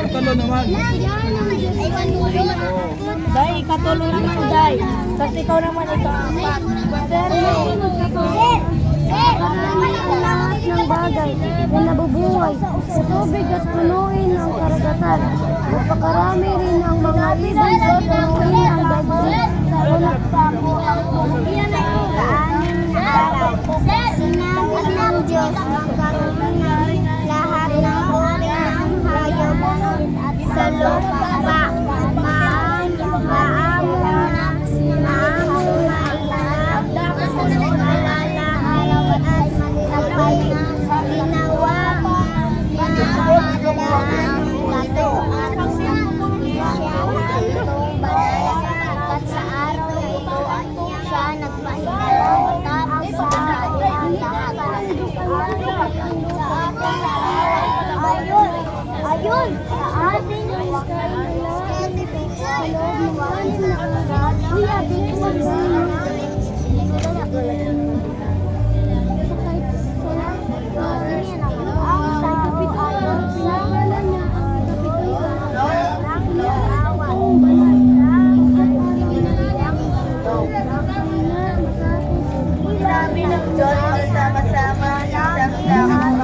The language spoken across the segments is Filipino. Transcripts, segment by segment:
Katalo naman. Day, ikatulo naman, Day. Tapos ikaw naman, ika-apat. Lahat ng bagay na nabubuhay sa tubig at punuin ang karagatan. Napakarami rin ang mga ibon sa punuin ang dagat. Unat pa po ang pumigyan ay kaanin na araw. Sinabi ng Diyos magkaroon ng lahat ng uri ng hayop sa lupa. Maamo na mailanap, malala araw at malalapay na ginawa pinamahalaan ng bato at itong balay sapagkat sa araw na ito at siya nagpahinga tapos sa ang lahat ayun sa ating Namin ang Diyos magsama-sama isang daang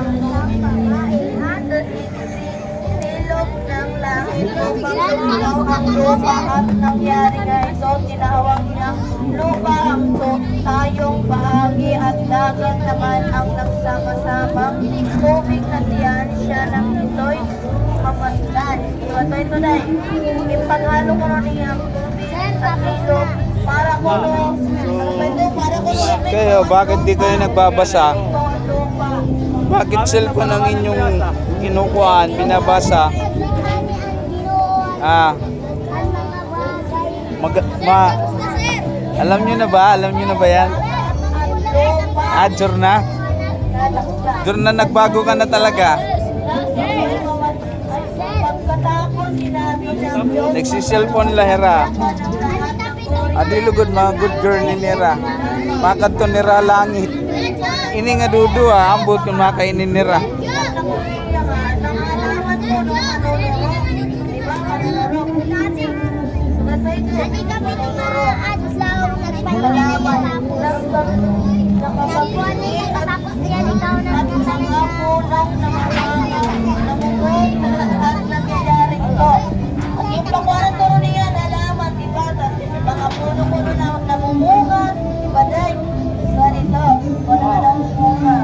silog ng langit upang sumilaw ang lupa at nangyari na ito tinawag niyang lupa ang tayong bahagi at dagat naman ang nagsama-samang tubig na tiyan siya ng ito'y mamasdan. Ito na ipaghalo ko rin ang tubig at ilog para ko Kayo, bakit di kayo nagbabasa? Bakit cellphone ang inyong kinukuhaan, binabasa? Alam nyo na ba? Alam nyo na ba yan? Jorna? Jorna, nagbago ka na talaga. Nagsi-cellphone lahera. Adilugod mga good girl ni Nera. Makat to Nera langit. Ini nga dudu ambot kung makainin Nera. Hindi kami adlaw nagpahalaman nakabuan niya tapos yan ikaw na Ang pagkawaran to niya nalaman, diba? Mga puno-puno na namumunga, baday, ganito, wala na namumunga.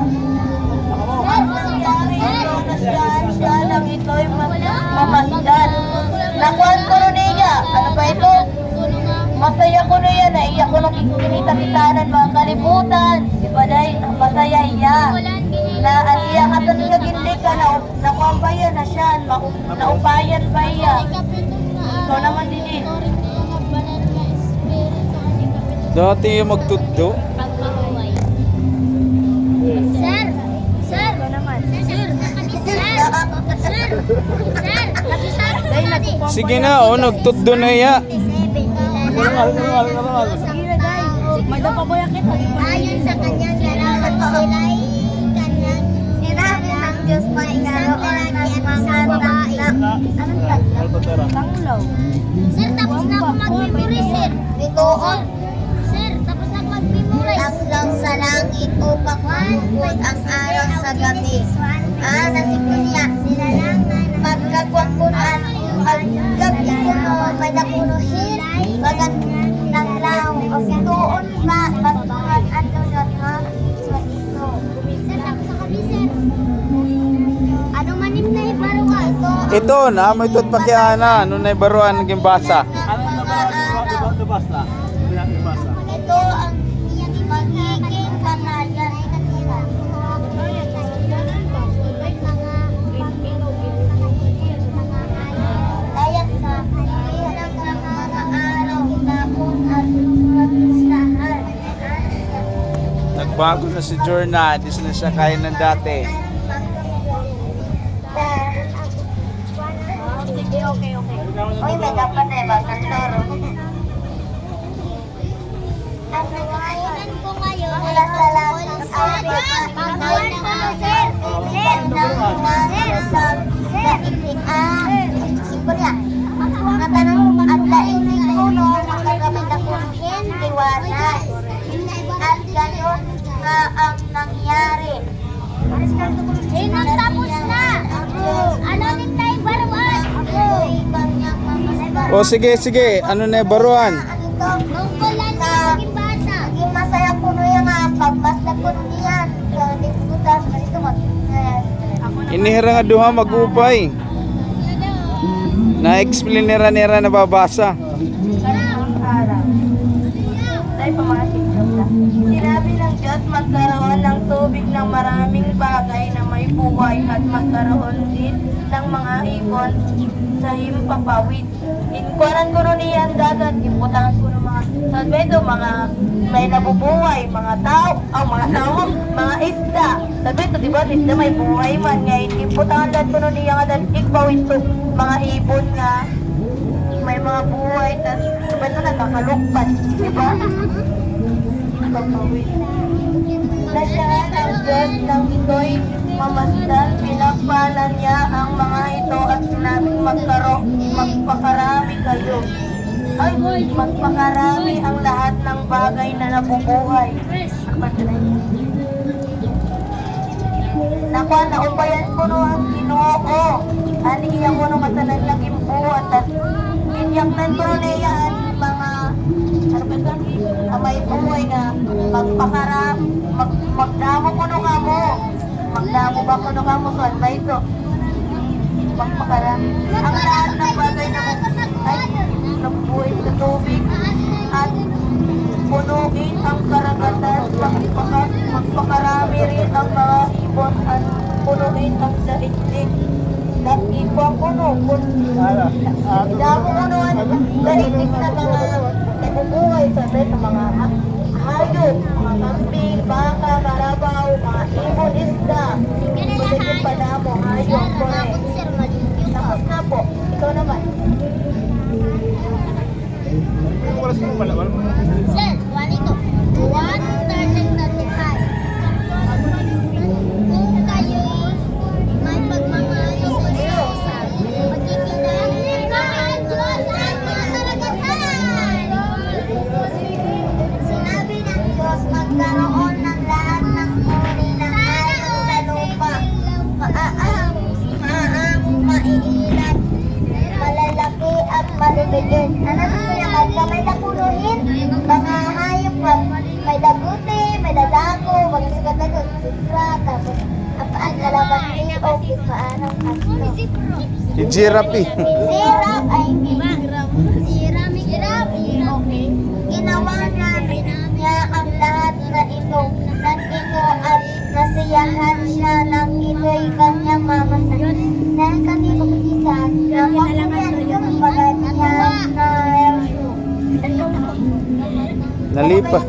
Ang nangyari ito na siya lang ito'y mamasdan. Nakuhan ko niya, ano ba ito? Masaya ko na yan, naiyak ko nung kinita-kitanan mga kalibutan. Diba day, masaya iya. Na at iya ka ito nagindi ka, nakuhan ba yan na siya, naupayan ba iya. Ikaw naman din eh. Dati yung magtuddo. Sir, sir, naman. Sir, Sige na, nagtuddo na iya. May dapaboy kita. Ayon sa kanyang larawan, sila'y kanyang sinabi ng Diyos magkaroon ng mga babae. Anong taglaw? Tanglaw. Sir, tapos na ako mag-memory, sir. Oo. Sir, tapos na ako mag-memory. Aslang sa langit upang mabuot ang araw sa gabi. Nasikot niya. Magkagwapunan. Paggabi ko no, may napunuhin. Magandang lang. O doon pa. Pagbuhat at doon ha. So, ito. Sir, tapos na kami, sir. Ano manim na ibaro ka? Ito na, may tutpakiana. Ano na ibaruan naging basa? Ito ang magiging kanayan. Ayan sa ilang mga araw, taon at pagsahan. Nagbago na si Jorna. Di na siya kaya ng dati. Okay. Uy, may dapat eh, bakit loro? Ang nangayon ko ngayon mula sa lahat ng Africa. Sir, Eh, tapos na. Ano din tayo baruan? Kanyang mamasdan. O sige. Ano na baruan? Mungkulan na maging bata. Naging masaya po niya nga. Pagbasta po niyan. Hindi po butas. Ganito mag... Inihira nga duha magupay. Na-explain nira nababasa. Sinabi ng Diyos, magkaroon ng tubig ng maraming bagay na may buhay at magkaroon din ng mga ibon sa himpapawid. Inkuaran ko rin niya ang dagat, imputangan ko ng mga salbedo, mga may nabubuhay, mga tao, mga isda. Sabi ito, diba, isda may buhay man, ngayon imputangan lahat ko rin niya nga dahil ikbawin to, mga ibon nga, may mga buhay, tapos sabi ito nakakalukpan, diba? Nasyahan ang Diyos ng ito'y mamasdan, pinagpalan niya ang mga ito at sinabing magpakarami kayo. Ay, magpakarami ang lahat ng bagay na nabubuhay. Nakuha, naupayan ko no ang Ginoo. Ani iya ko no matanan lang imbuhat at inyaktan ko no niya ang mga may buhay na magdamo ko no nga mo. Magdamo ba ko no nga mo? Saan ba ito? Magpakarami. Ang lahat ng bagay na ay nabubuhay sa tubig at punuin ang karagatan, magpakarami rin ang mga ibon at punuin ang daigdig. Nag-ipo ang puno. Damo puno ang daigdig na mga nabubuhay sa mga hayop, mga kambing, baka, karabaw, mga ibon, isda. Pagdating pa na mo, hayop, correct. Tapos na po, ikaw naman. Sir, walito. 1:35. Kung kayo may pagmamahal sa Diyos, magkikilala ka ang Diyos at mga karagatan. Sinabi ng Diyos, magkaroon ng lahat ng uri ng hayop sa lupa. Maiilat, malalaki at maliliit. Ano sa kuya? May napunuhin, mga hayop, may daguti, may dadago, magsikat-dagot, sisra, tapos apaan, kalaban, okay, paanong aslo. I-giraffe. Sirap ay sirap, okay. Ginawa niya ang lahat na ito ng ito at nasiyahan siya ng ito'y kanyang mamasan. Dahil kami pagkisisan, napakuyan yung pagkanya na Nalipas.